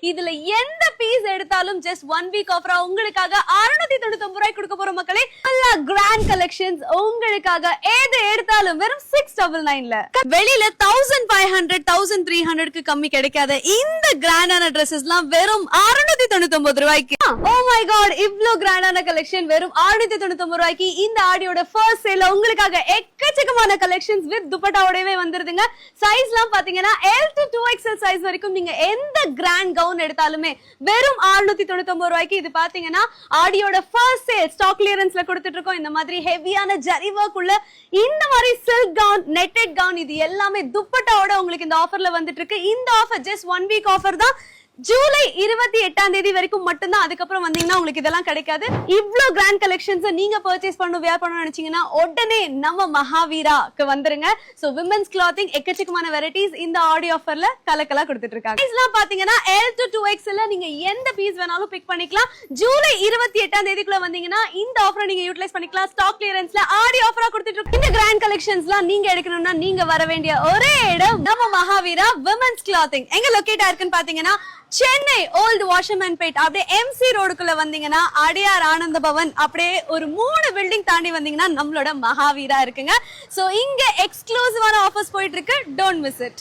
இதுல எந்த பீஸ் எடுத்தாலும் ஜஸ்ட் 1 வீக் ஆஃபரா உங்களுக்காக 699 ரூபாய் கொடுக்க போற மக்களே. நல்ல கிராண்ட் கலெக்ஷன்ஸ் உங்களுக்காக எது எடுத்தாலும் வெறும் 699ல. வெளியில 1500 1300க்கு கம்மி கிடைக்காத இந்த கிராண்டான ட்ரெஸ்ஸஸ்லாம் வெறும் 699 ரூபாய்க்கு. ஓ மை காட், இவ்ளோ கிராண்டான கலெக்ஷன் வெறும் 699 ரூபாய்க்கு. இந்த ஆடியோட ஃபர்ஸ்ட் சேல்ல உங்களுக்காக எக்கச்சக்கமான கலெக்ஷன்ஸ் வித் துப்பட்டாவோடவே வந்துருதுங்க. சைஸ்லாம் பாத்தீங்கன்னா L to 2XL சைஸ் வரைக்கும் நீங்க எந்த கிராண்ட் கவுன் எடுத்தாலுமே வெறும் 699 ரூபாய்க்கு. இது பாத்தீங்கன்னா ஆடியோட ஃபர்ஸ்ட் சேல் ஸ்டாக் கிளியரன்ஸ்ல கொடுத்துட்டு இருக்கோம். இந்த மாதிரி ஹெவியான ஜரி வர்க் உள்ள இந்த மாதிரி சில்க் கவுன், நெட்டட் கவுன், இது எல்லாமே துப்பட்டாவோட உங்களுக்கு இந்த ஆஃபர்ல வந்துட்டு இருக்கு. இந்த ஆஃபர் ஜஸ்ட் 1 வீக் ஆஃபர் தான். ஜூலை 28ஆம் தேதி வரைக்கும் மட்டும்தான். அதுக்கப்புறம் வந்தீங்கன்னா உங்களுக்கு இதெல்லாம் கிடைக்காது. இவ்ளோ கிராண்ட் கலெக்ஷன்ஸ் நீங்க பர்ச்சேஸ் பண்ணணும், வேர் பண்ணணும்னு நினைச்சீங்கன்னா உடனே நம்ம மகாவீராக்கு வந்துருங்க. சோ விமென்ஸ் கிளாத்திங் எக்கச்சக்கமான வெரைட்டிஸ் இந்த ஆடியோ ஆஃபர்ல கலக்கலா கொடுத்துட்டு இருக்காங்க. சைஸ்லாம் பாத்தீங்கன்னா L to 2XL நீங்க எந்த பீஸ் வேணாலும் பிக் பண்ணிக்கலாம். ஜூலை 28ஆம் தேதிக்குள்ள வந்தீங்கன்னா இந்த ஆஃபரை நீங்க யூட்டிலைஸ் பண்ணிக்கலாம். ஸ்டாக் கிளியரன்ஸ்ல ஆடியோ ஆஃபரா கொடுத்துட்டு இருக்கோம். இந்த கிராண்ட் கலெக்ஷன்ஸ்லாம் நீங்க எடுக்கணும்னா நீங்க வர வேண்டிய ஒரே இடம் நம்ம மகாவீரா விமென்ஸ் கிளாத்திங். எங்க லொகேட் ஆயிருக்குன்னு பாத்தீங்கன்னா சென்னை ஓல்டு வாஷர்மேன்பேட். அப்படியே MC ரோடுக்குள்ள வந்தீங்கன்னா அடையார் ஆனந்த பவன், அப்படியே ஒரு 3 பில்டிங் தாண்டி வந்தீங்கன்னா நம்மளோட மகாவீரா இருக்குங்க. சோ இங்க எக்ஸ்க்ளூசிவான ஆஃபர்ஸ் போயிட்டு இருக்கு. Don't miss it.